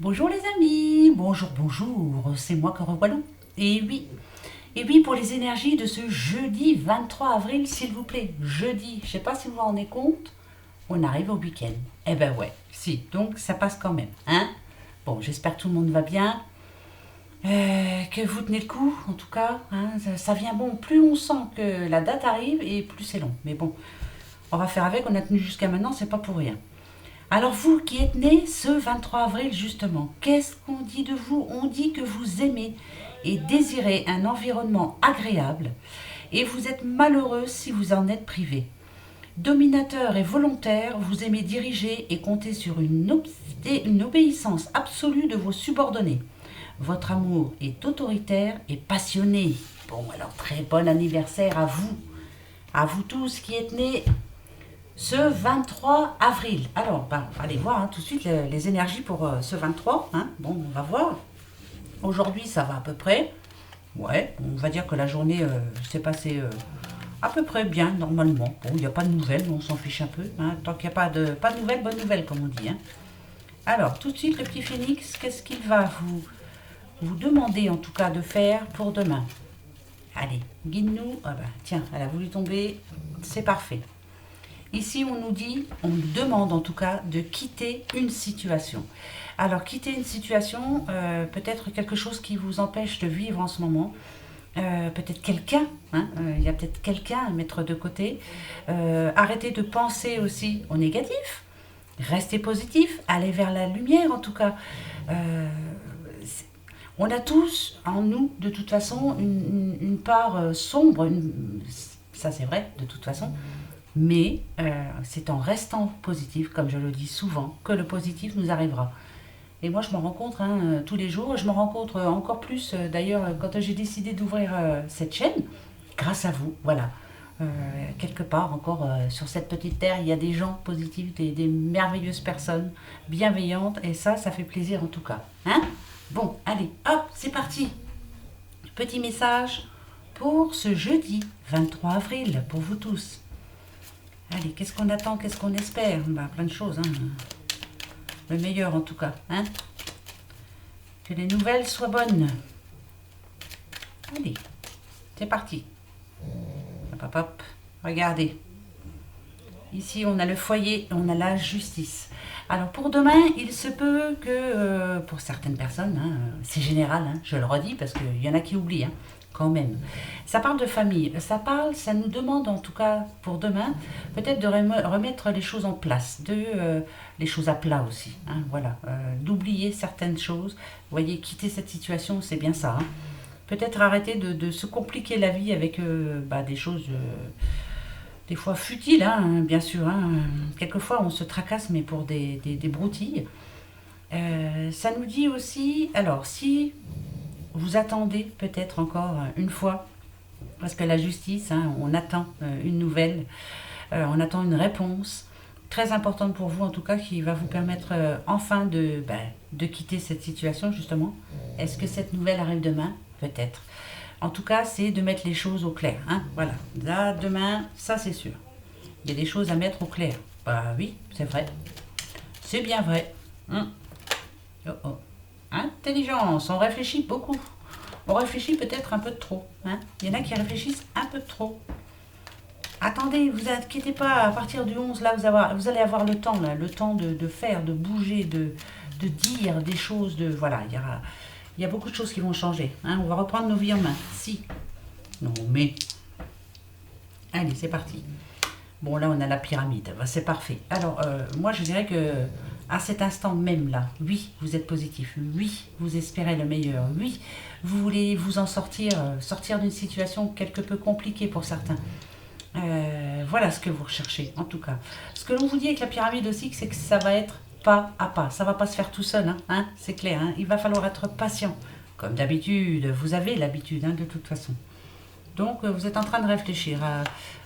Bonjour les amis, bonjour, bonjour, c'est moi que revoilà. Et oui, pour les énergies de ce jeudi 23 avril, s'il vous plaît, jeudi, je sais pas si vous vous rendez compte, on arrive au week-end. Eh ben ouais, si, donc ça passe quand même, hein. Bon, j'espère que tout le monde va bien, que vous tenez le coup, en tout cas, hein, ça vient bon, plus on sent que la date arrive et plus c'est long. Mais bon, on va faire avec, on a tenu jusqu'à maintenant, c'est pas pour rien. Alors vous qui êtes né ce 23 avril justement, qu'est-ce qu'on dit de vous? On dit que vous aimez et désirez un environnement agréable et vous êtes malheureux si vous en êtes privé. Dominateur et volontaire, vous aimez diriger et compter sur une obéissance absolue de vos subordonnés. Votre amour est autoritaire et passionné. Bon, alors très bon anniversaire à vous tous qui êtes nés ce 23 avril. Alors, on va aller voir tout de suite les énergies pour ce 23. Hein. Bon, on va voir. Aujourd'hui, ça va à peu près. Ouais, on va dire que la journée s'est passée à peu près bien, normalement. Bon, il n'y a pas de nouvelles, mais on s'en fiche un peu. Hein. Tant qu'il n'y a pas de nouvelles, bonne nouvelle, comme on dit. Hein. Alors, tout de suite, le petit phénix, qu'est-ce qu'il va vous demander, en tout cas, de faire pour demain? Allez, guide-nous. Ah ben, tiens, elle a voulu tomber. C'est parfait. Ici, on nous demande en tout cas de quitter une situation. Alors, quitter une situation, peut-être quelque chose qui vous empêche de vivre en ce moment. Peut-être quelqu'un, hein, il y a peut-être quelqu'un à mettre de côté. Arrêtez de penser aussi au négatif. Restez positif, allez vers la lumière en tout cas. Euh, on a tous en nous, de toute façon, une part sombre, ça c'est vrai, de toute façon. Mais c'est en restant positif, comme je le dis souvent, que le positif nous arrivera. Et moi, je me rencontre tous les jours. Je me rencontre encore plus, d'ailleurs, quand j'ai décidé d'ouvrir cette chaîne, grâce à vous. Voilà. Euh, Quelque part, encore sur cette petite terre, il y a des gens positifs, des merveilleuses personnes, bienveillantes. Et ça fait plaisir en tout cas. Hein. Bon, allez, hop, c'est parti. Petit message pour ce jeudi 23 avril, pour vous tous. Allez, qu'est-ce qu'on attend, qu'est-ce qu'on espère? Plein de choses, hein. Le meilleur en tout cas, hein. Que les nouvelles soient bonnes. Allez, c'est parti. Hop, hop, hop. Regardez. Ici, on a le foyer, on a la justice. Alors pour demain, il se peut que pour certaines personnes, hein, c'est général, hein, je le redis parce qu'il y en a qui oublient, hein, quand même. Ça parle de famille, ça nous demande en tout cas pour demain, peut-être de remettre les choses en place, les choses à plat aussi, hein, voilà, d'oublier certaines choses. Vous voyez, quitter cette situation, c'est bien ça. Hein. Peut-être arrêter de se compliquer la vie avec des choses des fois futiles, hein, bien sûr. Hein. Quelquefois, on se tracasse, mais pour des broutilles. Ça nous dit aussi, alors, si vous attendez peut-être encore une fois, parce que la justice, hein, on attend une nouvelle, on attend une réponse très importante pour vous, en tout cas, qui va vous permettre enfin de quitter cette situation, justement. Est-ce que cette nouvelle arrive demain? Peut-être. En tout cas, c'est de mettre les choses au clair. Hein. Voilà. Là, demain, ça c'est sûr. Il y a des choses à mettre au clair. Bah oui, c'est vrai. C'est bien vrai. Oh oh. Intelligence, on réfléchit beaucoup. On réfléchit peut-être un peu de trop. Hein. Il y en a qui réfléchissent un peu de trop. Attendez, vous inquiétez pas, à partir du 11, là, vous allez avoir le temps, là, le temps de faire, de bouger, de dire des choses, voilà, il y a beaucoup de choses qui vont changer. Hein. On va reprendre nos vies en main. Si. Non, mais. Allez, c'est parti. Bon, là, on a la pyramide. C'est parfait. Alors, moi, je dirais que à cet instant même là, oui, vous êtes positif. Oui, vous espérez le meilleur. Oui, vous voulez vous en sortir, sortir d'une situation quelque peu compliquée pour certains. Voilà ce que vous recherchez, en tout cas. Ce que l'on vous dit avec la pyramide aussi, c'est que ça va être pas à pas. Ça va pas se faire tout seul, hein, c'est clair. Hein. Il va falloir être patient. Comme d'habitude, vous avez l'habitude, hein, de toute façon. Donc, vous êtes en train de réfléchir à...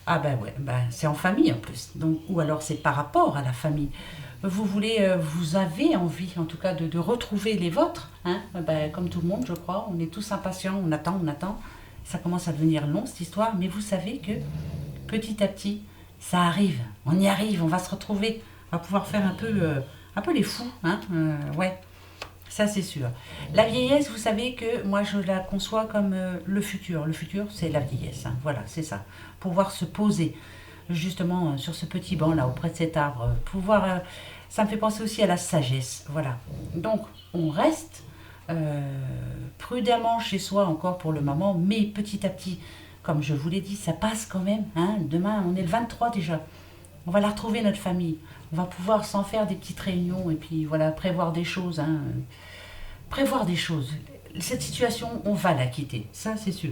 Ah ben ouais, c'est en famille en plus. Donc, ou alors c'est par rapport à la famille. Vous avez envie en tout cas de retrouver les vôtres. Hein. Comme tout le monde, je crois. On est tous impatients, on attend, on attend. Ça commence à devenir long cette histoire, mais vous savez que petit à petit, ça arrive. On y arrive, on va se retrouver. On va pouvoir faire un peu les fous. Hein. Ouais. Ça, c'est sûr. La vieillesse, vous savez que moi, je la conçois comme le futur. Le futur, c'est la vieillesse, hein. Voilà, c'est ça. Pouvoir se poser, justement, sur ce petit banc, là, auprès de cet arbre. Pouvoir... ça me fait penser aussi à la sagesse. Voilà. Donc, on reste prudemment chez soi encore pour le moment, mais petit à petit, comme je vous l'ai dit, ça passe quand même, hein. Demain, on est le 23 déjà. On va la retrouver, notre famille. On va pouvoir s'en faire des petites réunions et puis voilà, prévoir des choses, hein. Prévoir des choses. Cette situation, on va la quitter, ça c'est sûr.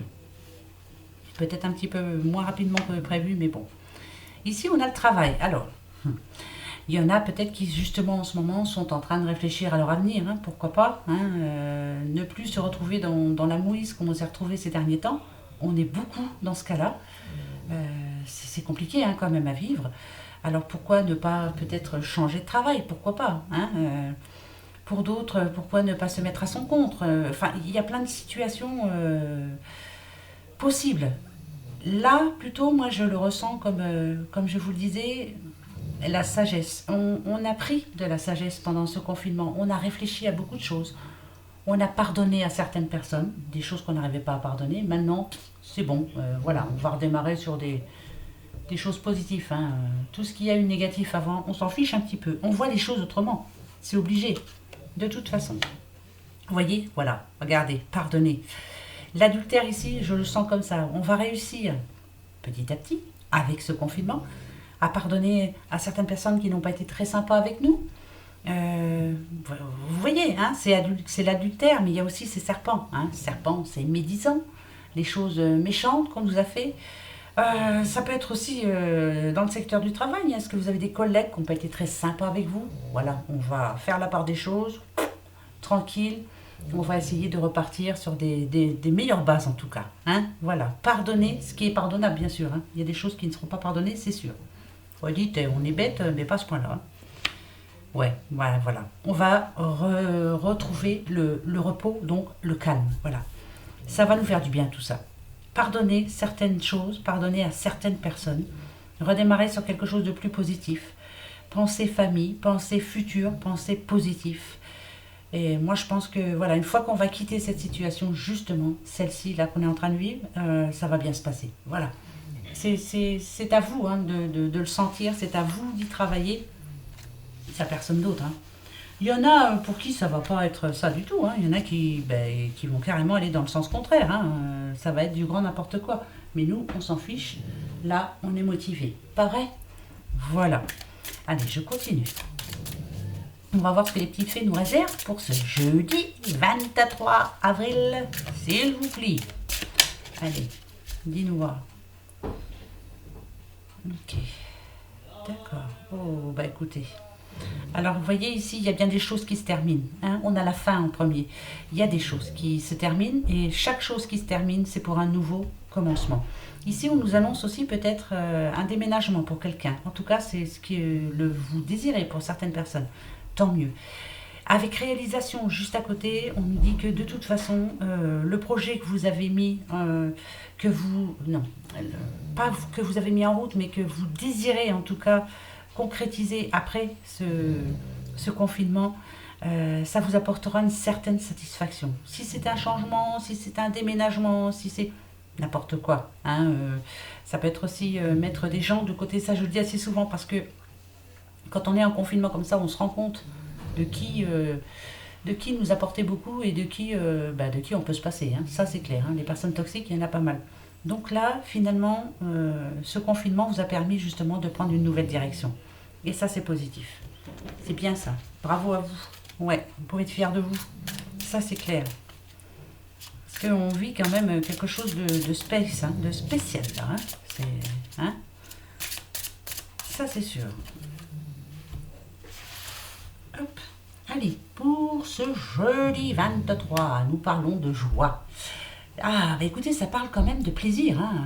Peut-être un petit peu moins rapidement que prévu, mais bon. Ici, on a le travail. Alors, il y en a peut-être qui, justement, en ce moment, sont en train de réfléchir à leur avenir, hein, pourquoi pas, hein, ne plus se retrouver dans la mouise comme on s'est retrouvé ces derniers temps. On est beaucoup dans ce cas-là. C'est compliqué, hein, quand même à vivre. Alors pourquoi ne pas peut-être changer de travail? Pourquoi pas, hein, pour d'autres, pourquoi ne pas se mettre à son compte? Enfin, il y a plein de situations possibles. Là, plutôt, moi, je le ressens comme je vous le disais, la sagesse. On a pris de la sagesse pendant ce confinement. On a réfléchi à beaucoup de choses. On a pardonné à certaines personnes, des choses qu'on n'arrivait pas à pardonner. Maintenant, c'est bon. Voilà, on va redémarrer sur des choses positives, hein. Tout ce qu'il y a eu négatif avant, on s'en fiche un petit peu. On voit les choses autrement. C'est obligé. De toute façon. Vous voyez, voilà, regardez, pardonnez. L'adultère ici, je le sens comme ça. On va réussir petit à petit, avec ce confinement, à pardonner à certaines personnes qui n'ont pas été très sympas avec nous. Vous voyez, hein, c'est l'adultère, mais il y a aussi ces serpents. Hein. Serpents, c'est médisant. Les choses méchantes qu'on nous a fait. Ça peut être aussi dans le secteur du travail. Est-ce que vous avez des collègues qui n'ont pas été très sympas avec vous? Voilà, on va faire la part des choses, tranquille. On va essayer de repartir sur des meilleures bases en tout cas. Hein, voilà, pardonner ce qui est pardonnable bien sûr. Hein. Il y a des choses qui ne seront pas pardonnées, c'est sûr. Vous dites, on est bête, mais pas à ce point-là. Hein. Ouais, voilà, voilà. On va retrouver le repos, donc le calme. Voilà. Ça va nous faire du bien tout ça. Pardonner certaines choses, pardonner à certaines personnes, redémarrer sur quelque chose de plus positif. Penser famille, penser futur, penser positif. Et moi, je pense que voilà, une fois qu'on va quitter cette situation, justement, celle-ci, là, qu'on est en train de vivre, ça va bien se passer. Voilà. C'est à vous, hein, de le sentir, c'est à vous d'y travailler. C'est à personne d'autre. Hein. Il y en a pour qui ça va pas être ça du tout. Hein. Il y en a qui vont carrément aller dans le sens contraire. Hein. Ça va être du grand n'importe quoi. Mais nous, on s'en fiche. Là, on est motivé. Pas vrai? Voilà. Allez, je continue. On va voir ce que les petites fées nous réservent pour ce jeudi 23 avril. S'il vous plaît. Allez, dis-nous voir. Ok. D'accord. Oh, bah écoutez. Alors, vous voyez ici, il y a bien des choses qui se terminent. Hein. On a la fin en premier. Il y a des choses qui se terminent et chaque chose qui se termine, c'est pour un nouveau commencement. Ici, on nous annonce aussi peut-être un déménagement pour quelqu'un. En tout cas, c'est ce que vous désirez pour certaines personnes. Tant mieux. Avec réalisation juste à côté, on nous dit que de toute façon, le projet que vous avez mis, pas que vous avez mis en route, mais que vous désirez en tout cas concrétiser après ce confinement, ça vous apportera une certaine satisfaction. Si c'est un changement, si c'est un déménagement, si c'est n'importe quoi. Hein, ça peut être aussi mettre des gens de côté, ça je le dis assez souvent parce que quand on est en confinement comme ça, on se rend compte de qui nous apportait beaucoup et de qui on peut se passer. Hein. Ça c'est clair, hein. Les personnes toxiques, il y en a pas mal. Donc là, finalement, ce confinement vous a permis justement de prendre une nouvelle direction. Et ça, c'est positif. C'est bien ça. Bravo à vous. Ouais, vous pouvez être fiers de vous. Ça, c'est clair. Parce qu'on vit quand même quelque chose de space, hein, de spécial là. Hein. Hein. Ça, c'est sûr. Hop. Allez, pour ce jeudi 23, nous parlons de joie. Ah, bah écoutez, ça parle quand même de plaisir. Hein.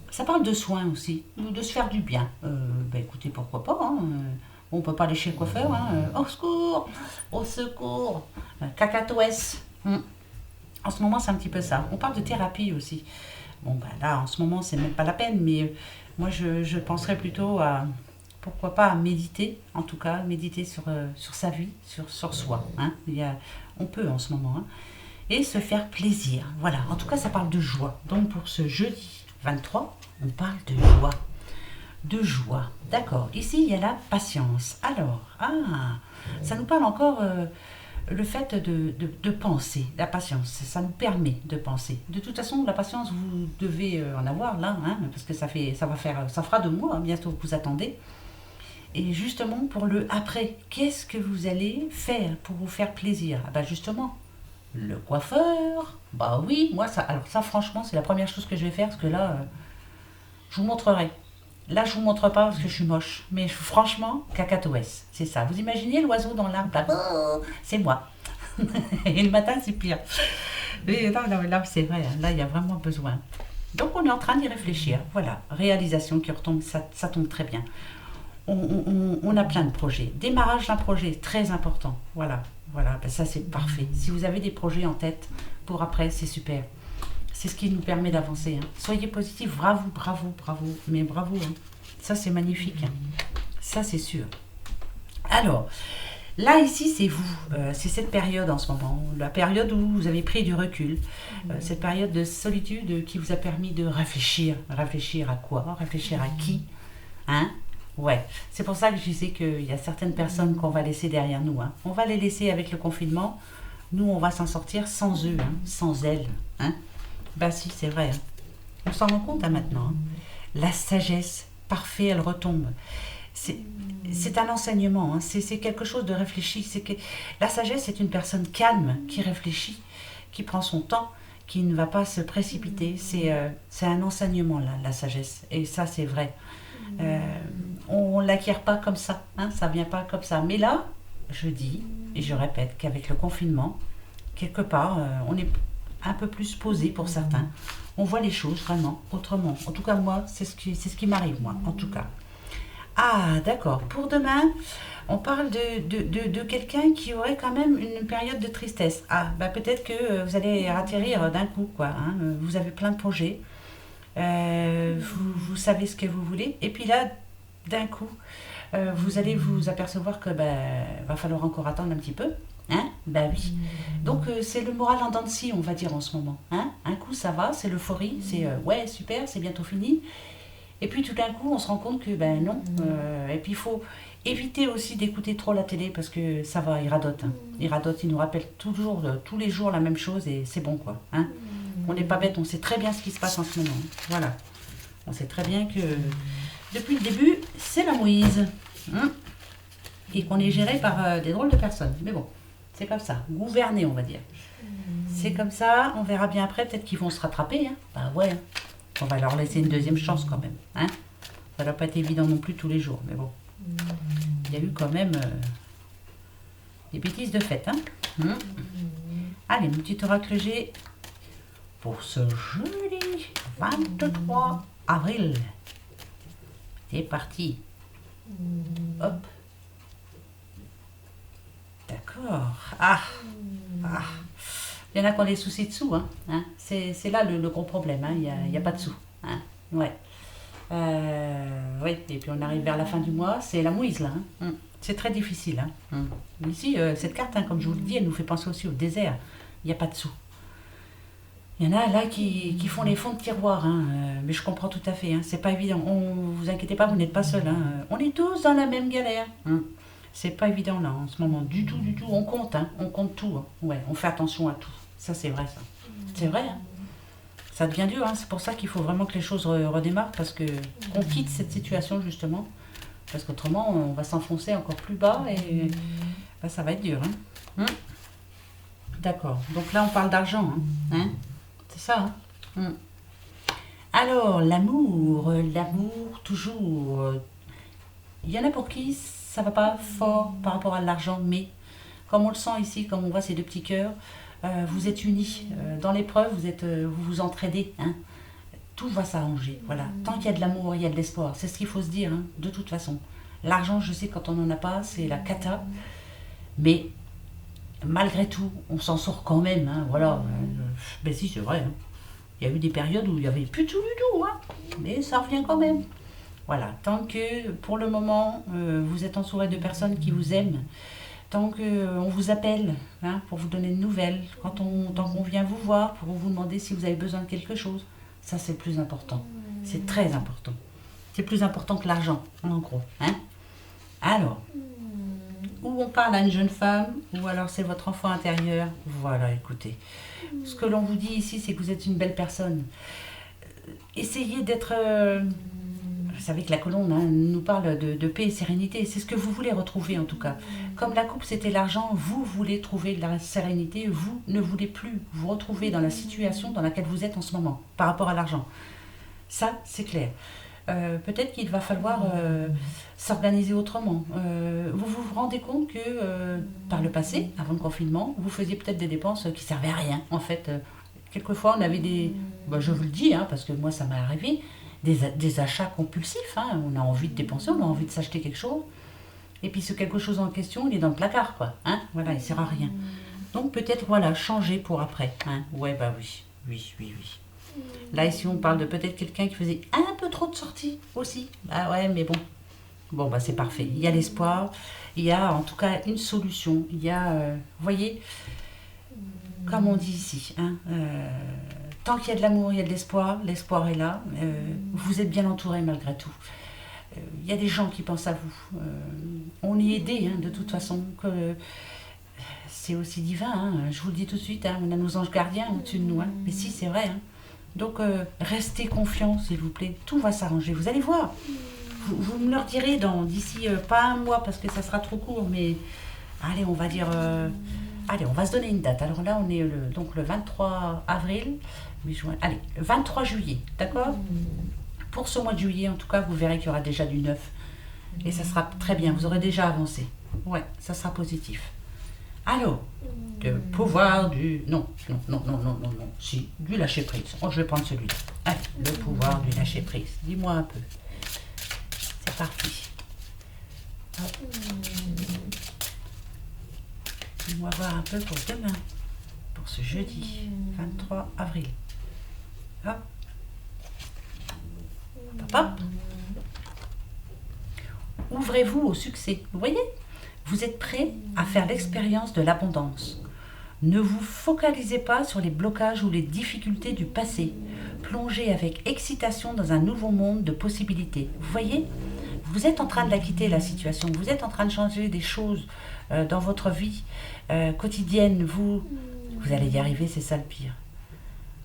Ça parle de soins aussi, de se faire du bien. Bah écoutez, pourquoi pas. Hein. On peut pas aller chez le coiffeur. Hein. Au secours! Au secours! Cacatoès. En ce moment, c'est un petit peu ça. On parle de thérapie aussi. Bon, bah là, en ce moment, c'est même pas la peine, mais moi, je penserais plutôt à pourquoi pas méditer, en tout cas, méditer sur sa vie, sur soi. Hein. On peut en ce moment. Hein. Et se faire plaisir. Voilà, en tout cas, ça parle de joie. Donc pour ce jeudi 23, on parle de joie. De joie. D'accord. Ici, il y a la patience. Alors, ça nous parle encore le fait de penser. La patience, ça nous permet de penser. De toute façon, la patience, vous devez en avoir là, hein, parce que ça fera 2 mois, hein, bientôt que vous attendez. Et justement, pour le après, qu'est-ce que vous allez faire pour vous faire plaisir? Justement, le coiffeur. Bah oui, moi, alors ça, franchement, c'est la première chose que je vais faire, parce que là, je vous montrerai. Là, je vous montre pas parce que je suis moche. Mais franchement, cacatoès, c'est ça. Vous imaginez l'oiseau dans l'arbre là, c'est moi. Et le matin, c'est pire. Mais là, c'est vrai. Là, il y a vraiment besoin. Donc, on est en train d'y réfléchir. Voilà, réalisation qui retombe, ça tombe très bien. On a plein de projets. Démarrage d'un projet, très important. Voilà, ça c'est parfait. Si vous avez des projets en tête pour après, c'est super. C'est ce qui nous permet d'avancer. Hein. Soyez positifs, bravo, mais bravo. Hein. Ça, c'est magnifique. Hein. Ça, c'est sûr. Alors, là, ici, c'est vous. C'est cette période en ce moment. La période où vous avez pris du recul. Cette période de solitude qui vous a permis de réfléchir. Réfléchir à quoi? Réfléchir à qui? Hein? Ouais. C'est pour ça que je disais qu'il y a certaines personnes qu'on va laisser derrière nous. Hein. On va les laisser avec le confinement. Nous, on va s'en sortir sans eux, hein, sans elles. Hein. Si, c'est vrai. Hein. On s'en rend compte maintenant. Hein. La sagesse, parfait, elle retombe. C'est un enseignement, hein. C'est quelque chose de réfléchi. La sagesse, c'est une personne calme qui réfléchit, qui prend son temps, qui ne va pas se précipiter. C'est un enseignement, là, la sagesse. Et ça, c'est vrai. On ne l'acquiert pas comme ça. Hein. Ça ne vient pas comme ça. Mais là, je dis, et je répète, qu'avec le confinement, quelque part, on est un peu plus posé pour certains. On voit les choses vraiment autrement. En tout cas, moi, c'est ce qui m'arrive, moi, en tout cas. D'accord. Pour demain, on parle de quelqu'un qui aurait quand même une période de tristesse. Peut-être que vous allez atterrir d'un coup, quoi. Hein. Vous avez plein de projets. Vous savez ce que vous voulez. Et puis là, d'un coup, vous allez vous apercevoir que va falloir encore attendre un petit peu. Hein? Oui. Donc c'est le moral en dents de scie, on va dire en ce moment. Hein? Un coup ça va, c'est l'euphorie, c'est ouais super, c'est bientôt fini. Et puis tout d'un coup on se rend compte que non. Et puis il faut éviter aussi d'écouter trop la télé parce que ça va, il radote. Hein. Il radote, il nous rappelle toujours, tous les jours la même chose et c'est bon quoi. Hein? On n'est pas bête, on sait très bien ce qui se passe en ce moment. Voilà. On sait très bien que depuis le début, c'est la mouise. Hein? Et qu'on est géré par des drôles de personnes. Mais bon. C'est comme ça, gouverner on va dire. C'est comme ça, on verra bien après, peut-être qu'ils vont se rattraper. Hein. Ouais, hein. On va leur laisser une deuxième chance quand même. Hein. Ça va pas être évident non plus tous les jours, mais bon. Il y a eu quand même des bêtises de fête. Hein. Allez, mon petit oracle G pour ce jeudi 23 avril. C'est parti. Hop. D'accord. Il y en a qui ont des soucis de sous. Hein. C'est là le gros problème. Hein. Il n'y a pas de sous. Hein. Ouais. Oui. Et puis on arrive vers la fin du mois. C'est la mouise là. Hein. C'est très difficile. Hein. Ici, cette carte, comme je vous le dis, elle nous fait penser aussi au désert. Il n'y a pas de sous. Il y en a là qui font les fonds de tiroir. Hein. Mais je comprends tout à fait. Hein. C'est pas évident. Vous inquiétez pas, vous n'êtes pas seul. Hein. On est tous dans la même galère. Hein. C'est pas évident là en ce moment, du tout. On compte, hein. On compte tout. Hein. Ouais, on fait attention à tout. Ça, c'est vrai, ça. C'est vrai, hein. Ça devient dur, hein. C'est pour ça qu'il faut vraiment que les choses redémarrent, parce que qu'on quitte cette situation justement, parce qu'autrement, on va s'enfoncer encore plus bas et ça va être dur. Hein. D'accord. Donc là, on parle d'argent. Hein. C'est ça. Hein. Alors, l'amour, toujours. Il y en a pour qui ça va pas fort par rapport à l'argent, mais comme on le sent ici, comme on voit ces 2 petits cœurs, vous êtes unis. Dans l'épreuve, vous vous entraidez. Hein. Tout va s'arranger. Voilà. Tant qu'il y a de l'amour, il y a de l'espoir. C'est ce qu'il faut se dire, hein, de toute façon. L'argent, je sais, quand on n'en a pas, c'est la cata. Mais malgré tout, on s'en sort quand même. Hein, voilà. Si, c'est vrai. Hein. Il y a eu des périodes où il n'y avait plus tout du tout. Hein. Mais ça revient quand même. Voilà, tant que pour le moment vous êtes entouré de personnes qui vous aiment, tant qu'on vous appelle hein, pour vous donner de nouvelles, tant qu'on vient vous voir pour vous demander si vous avez besoin de quelque chose, ça c'est le plus important. C'est très important. C'est plus important que l'argent, en gros. Hein. Alors, ou on parle à une jeune femme, ou alors c'est votre enfant intérieur. Voilà, écoutez. Ce que l'on vous dit ici, c'est que vous êtes une belle personne. Essayez d'être... vous savez que la colonne hein, nous parle de paix et sérénité. C'est ce que vous voulez retrouver en tout cas. Comme la coupe c'était l'argent, vous voulez trouver de la sérénité. Vous ne voulez plus vous retrouver dans la situation dans laquelle vous êtes en ce moment par rapport à l'argent. Ça, c'est clair. Peut-être qu'il va falloir s'organiser autrement. Vous vous rendez compte que par le passé, avant le confinement, vous faisiez peut-être des dépenses qui ne servaient à rien. En fait, quelquefois, on avait des... Bah, je vous le dis, hein, parce que moi, ça m'est arrivé, des achats compulsifs. Hein. On a envie de dépenser, on a envie de s'acheter quelque chose. Et puis ce quelque chose en question, il est dans le placard, quoi. Hein. Voilà, il ne sert à rien. Donc peut-être, voilà, changer pour après. Hein. Ouais, bah oui, oui, oui, oui. Là, ici, on parle de peut-être quelqu'un qui faisait un peu trop de sorties aussi. Ah ouais, mais bon. Bon, bah c'est parfait. Il y a l'espoir. Il y a en tout cas une solution. Il y a, vous voyez, comme on dit ici, hein, tant qu'il y a de l'amour, il y a de l'espoir. L'espoir est là. Vous êtes bien entouré malgré tout. Il y a des gens qui pensent à vous. On est aidé, hein, de toute façon. C'est aussi divin. Hein. Je vous le dis tout de suite. Hein, on a nos anges gardiens au-dessus de nous. Hein. Mais si, c'est vrai. Hein. Donc, restez confiants, s'il vous plaît. Tout va s'arranger. Vous allez voir. Vous me le direz d'ici pas un mois, parce que ça sera trop court, mais allez, on va dire... allez, on va se donner une date. Alors là, on est donc le 23 avril, juin, allez, 23 juillet, d'accord. Pour ce mois de juillet, en tout cas, vous verrez qu'il y aura déjà du neuf. Et ça sera très bien, vous aurez déjà avancé. Ouais, ça sera positif. Alors, le pouvoir du... Non, si, du lâcher-prise. Oh, je vais prendre celui-là. Allez, le pouvoir du lâcher-prise. Dis-moi un peu. C'est parti. Hop. Dis-moi voir un peu pour demain. Pour ce jeudi, 23 avril. Hop. Hop, hop. Ouvrez-vous au succès. Vous voyez ? Vous êtes prêt à faire l'expérience de l'abondance. Ne vous focalisez pas sur les blocages ou les difficultés du passé. Plongez avec excitation dans un nouveau monde de possibilités. Vous voyez ? Vous êtes en train de la quitter, la situation. Vous êtes en train de changer des choses dans votre vie quotidienne. Vous allez y arriver, c'est ça le pire.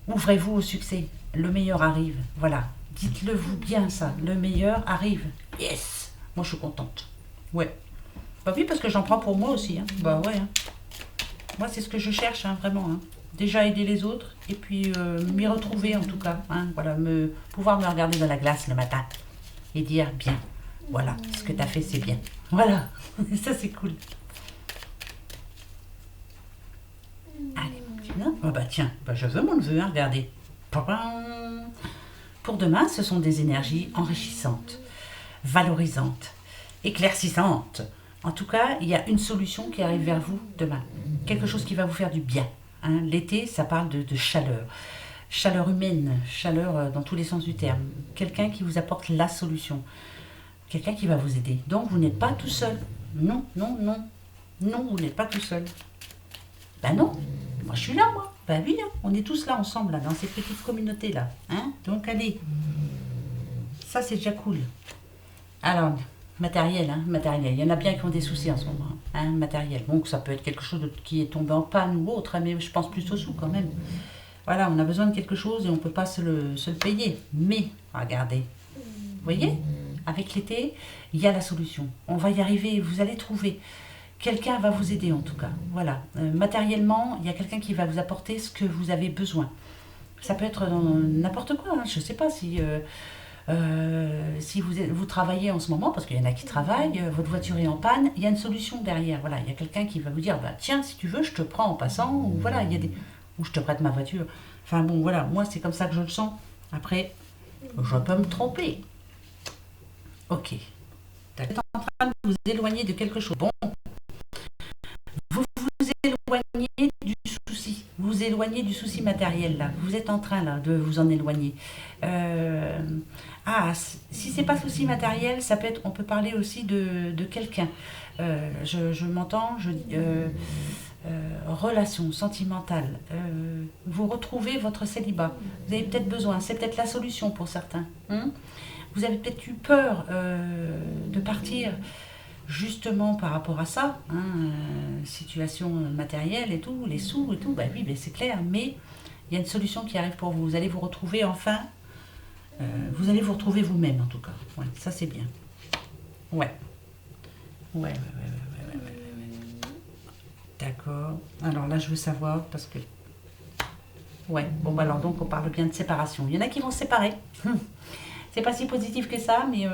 Ouvrez-vous au succès. Le meilleur arrive. Voilà. Dites-le vous bien ça. Le meilleur arrive. Yes. Moi, je suis contente. Ouais. Bah oui, parce que j'en prends pour moi aussi. Hein. Bah ouais. Hein. Moi, c'est ce que je cherche, hein, vraiment. Hein. Déjà aider les autres et puis m'y retrouver en tout cas. Hein. Voilà, pouvoir me regarder dans la glace le matin et dire bien. Voilà, ce que tu as fait, c'est bien. Voilà, ça c'est cool. Allez, non oh bah tiens, bah je veux mon neveu, hein, regardez. Pour demain, ce sont des énergies enrichissantes, valorisantes, éclaircissantes. En tout cas, il y a une solution qui arrive vers vous demain. Quelque chose qui va vous faire du bien. Hein. L'été, ça parle de chaleur. Chaleur humaine, chaleur dans tous les sens du terme. Quelqu'un qui vous apporte la solution. Quelqu'un qui va vous aider. Donc, vous n'êtes pas tout seul. Non, non, non. Non, vous n'êtes pas tout seul. Ben non, moi je suis là, moi. Ben oui, hein. On est tous là ensemble, là, dans ces petites communautés-là. Hein. Donc, allez. Ça, c'est déjà cool. Alors, matériel, hein, matériel. Il y en a bien qui ont des soucis en ce moment. Hein, matériel. Donc, ça peut être quelque chose qui est tombé en panne ou autre, mais je pense plus au sous quand même. Voilà, on a besoin de quelque chose et on ne peut pas se le payer. Mais, regardez. Vous voyez ? Avec l'été, il y a la solution. On va y arriver, vous allez trouver. Quelqu'un va vous aider en tout cas. Voilà. Matériellement, il y a quelqu'un qui va vous apporter ce que vous avez besoin. Ça peut être dans n'importe quoi. Hein. Je ne sais pas si vous travaillez en ce moment, parce qu'il y en a qui travaillent, votre voiture est en panne, il y a une solution derrière. Voilà. Il y a quelqu'un qui va vous dire, bah, tiens, si tu veux, je te prends en passant. Ou, voilà, il y a ou je te prête ma voiture. Enfin bon, voilà. Moi, c'est comme ça que je le sens. Après, je peux me tromper. Ok. Vous êtes en train de vous éloigner de quelque chose. Bon. Vous vous éloignez du souci. Vous vous éloignez du souci matériel, là. Vous êtes en train, là, de vous en éloigner. Ah, si c'est pas souci matériel, ça peut être, on peut parler aussi de quelqu'un. Je m'entends, relation sentimentale. Vous retrouvez votre célibat. Vous avez peut-être besoin, c'est peut-être la solution pour certains. Hein. Vous avez peut-être eu peur de partir justement par rapport à ça, hein, situation matérielle et tout, les sous et tout, bah oui, ben c'est clair, mais il y a une solution qui arrive pour vous. Vous allez vous retrouver enfin, vous allez vous retrouver vous-même en tout cas. Ouais, ça c'est bien. Ouais. Ouais, ouais, ouais, ouais, ouais, ouais, ouais. D'accord. Alors là, je veux savoir parce que. Ouais, bon, bah alors donc on parle bien de séparation. Il y en a qui vont se séparer. C'est pas si positif que ça, mais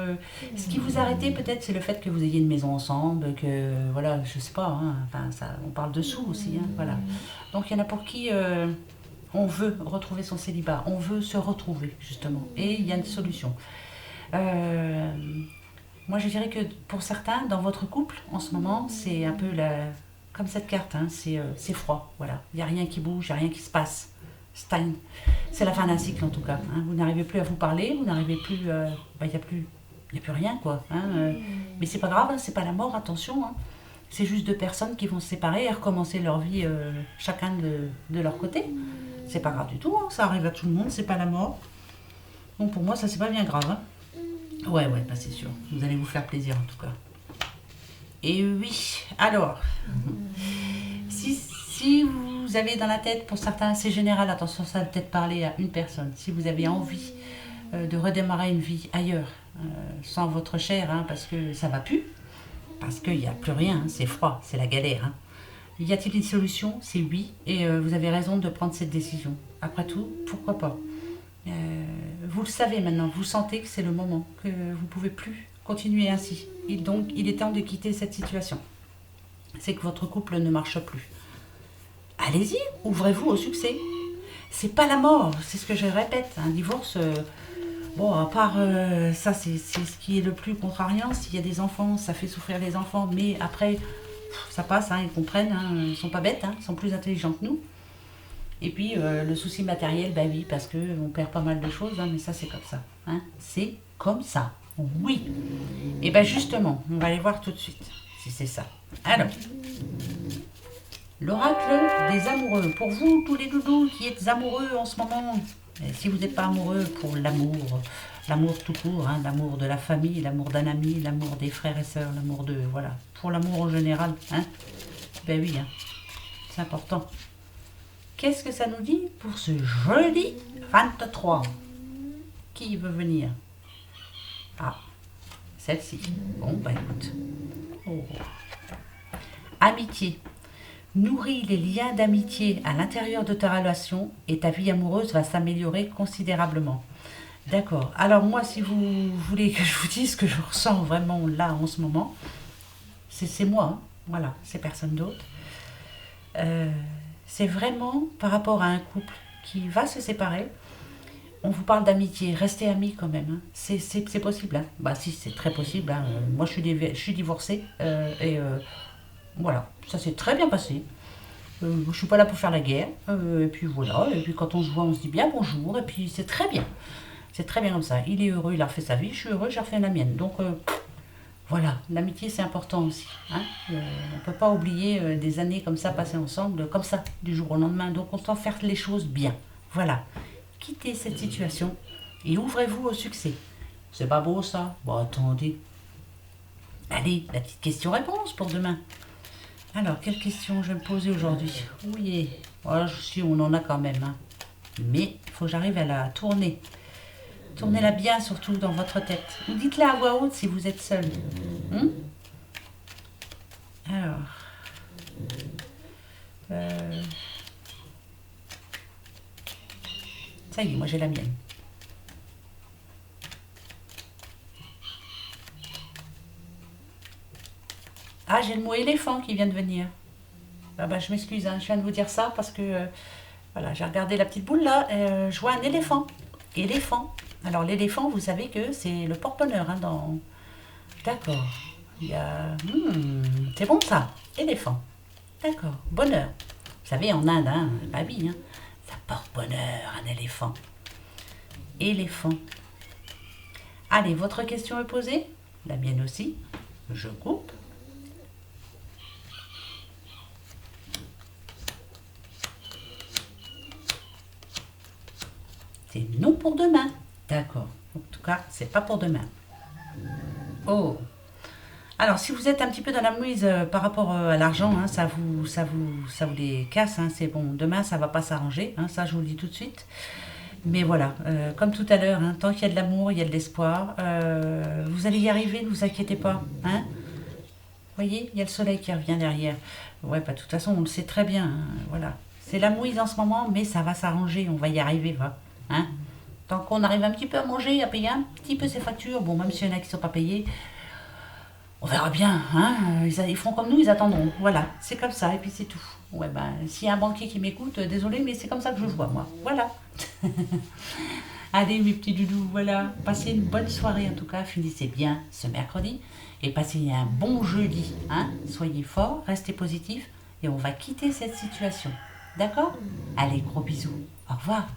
ce qui vous arrêtez peut-être, c'est le fait que vous ayez une maison ensemble, que voilà, je sais pas, hein, enfin, ça, on parle de sous aussi, hein, voilà. Donc il y en a pour qui on veut retrouver son célibat, on veut se retrouver justement, et il y a une solution. Euh, Moi je dirais que pour certains, dans votre couple, en ce moment, c'est un peu comme cette carte, hein, c'est froid, voilà. Il n'y a rien qui bouge, il n'y a rien qui se passe. Stein. C'est la fin d'un cycle en tout cas. Hein. Vous n'arrivez plus à vous parler, vous n'arrivez plus. Il n'y a plus. Il a plus rien quoi. Hein. Mais c'est pas grave, hein, c'est pas la mort, attention. Hein. C'est juste deux personnes qui vont se séparer et recommencer leur vie chacun de leur côté. C'est pas grave du tout, hein. Ça arrive à tout le monde, c'est pas la mort. Donc pour moi, ça c'est pas bien grave. Hein. Ouais, ouais, bah, c'est sûr. Vous allez vous faire plaisir en tout cas. Et oui, alors, si vous avez dans la tête, pour certains c'est général, attention, ça va peut-être parler à une personne, si vous avez envie de redémarrer une vie ailleurs, sans votre chair, hein, parce que ça va plus, parce qu'il n'y a plus rien, hein, c'est froid, c'est la galère. Hein. Y a-t-il une solution? C'est oui, et vous avez raison de prendre cette décision. Après tout, pourquoi pas. Vous le savez maintenant, vous sentez que c'est le moment, que vous ne pouvez plus continuer ainsi. Et donc, il est temps de quitter cette situation. C'est que votre couple ne marche plus. Allez-y, ouvrez-vous au succès. C'est pas la mort, c'est ce que je répète. Un divorce, bon, à part ça, c'est ce qui est le plus contrariant. S'il y a des enfants, ça fait souffrir les enfants, mais après, ça passe, hein, ils comprennent, hein, ils sont pas bêtes, hein, ils sont plus intelligents que nous. Et puis le souci matériel, bah oui, parce qu'on perd pas mal de choses, hein, mais ça c'est comme ça. Hein, c'est comme ça. Oui. Et bien justement, on va aller voir tout de suite si c'est ça. Alors, l'oracle des amoureux. Pour vous, tous les doudous qui êtes amoureux en ce moment, et si vous n'êtes pas amoureux pour l'amour, l'amour tout court, hein, l'amour de la famille, l'amour d'un ami, l'amour des frères et sœurs, l'amour de... Voilà, pour l'amour en général, hein, ben oui, hein, c'est important. Qu'est-ce que ça nous dit pour ce jeudi 23? Qui veut venir? Ah, celle-ci. Bon, bah écoute. Oh. Amitié. Nourris les liens d'amitié à l'intérieur de ta relation et ta vie amoureuse va s'améliorer considérablement. D'accord. Alors moi, si vous voulez que je vous dise ce que je ressens vraiment là en ce moment, c'est moi. Hein. Voilà, c'est personne d'autre. C'est vraiment par rapport à un couple qui va se séparer. On vous parle d'amitié, restez amis quand même. Hein. C'est possible. Hein. Bah si, c'est très possible. Hein. Moi, je suis divorcée et voilà, ça s'est très bien passé. Je suis pas là pour faire la guerre. Et puis voilà, et puis quand on se voit, on se dit bien bonjour. Et puis c'est très bien. C'est très bien comme ça. Il est heureux, il a refait sa vie. Je suis heureux, j'ai refait la mienne. Donc voilà, l'amitié c'est important aussi. Hein. On ne peut pas oublier des années comme ça passées ensemble, comme ça, du jour au lendemain. Donc on doit faire les choses bien. Voilà. Quittez cette situation et ouvrez-vous au succès. C'est pas beau ça? Bon, attendez. Allez, la petite question-réponse pour demain. Alors, quelle question je vais me poser aujourd'hui? Oui, voilà, si on en a quand même. Hein. Mais il faut que j'arrive à la tourner. Tournez-la bien, surtout dans votre tête. Ou dites-la à voix haute si vous êtes seul. Alors. Ça y est, moi j'ai la mienne. Ah, j'ai le mot éléphant qui vient de venir. Ah bah, je m'excuse, hein, je viens de vous dire ça parce que voilà, j'ai regardé la petite boule là, je vois un éléphant. Éléphant. Alors l'éléphant, vous savez que c'est le porte-bonheur. Hein, D'accord. Il y a... c'est bon ça, éléphant. D'accord, bonheur. Vous savez, en Inde, hein, bah oui, hein, ça porte bonheur, un éléphant. Éléphant. Allez, votre question est posée. La mienne aussi. Je coupe. C'est non pour demain. D'accord. En tout cas, c'est pas pour demain. Oh. Alors, si vous êtes un petit peu dans la mouise par rapport à l'argent, hein, ça vous les casse. Hein, c'est bon. Demain, ça va pas s'arranger. Hein, ça, je vous le dis tout de suite. Mais voilà, comme tout à l'heure, hein, tant qu'il y a de l'amour, il y a de l'espoir. Vous allez y arriver, ne vous inquiétez pas. Hein. Vous voyez, il y a le soleil qui revient derrière. Ouais, bah, de toute façon, on le sait très bien. Hein, voilà. C'est la mouise en ce moment, mais ça va s'arranger. On va y arriver, va. Hein. Tant qu'on arrive un petit peu à manger, à payer un petit peu ses factures, bon, même s'il y en a qui ne sont pas payés, on verra bien. Hein. Ils feront comme nous, ils attendront. Voilà, c'est comme ça, et puis c'est tout. Ouais, ben, s'il y a un banquier qui m'écoute, désolé, mais c'est comme ça que je le vois, moi. Voilà. Allez, mes petits doudous, voilà. Passez une bonne soirée, en tout cas. Finissez bien ce mercredi. Et passez un bon jeudi. Hein. Soyez forts, restez positifs. Et on va quitter cette situation. D'accord. Allez, gros bisous. Au revoir.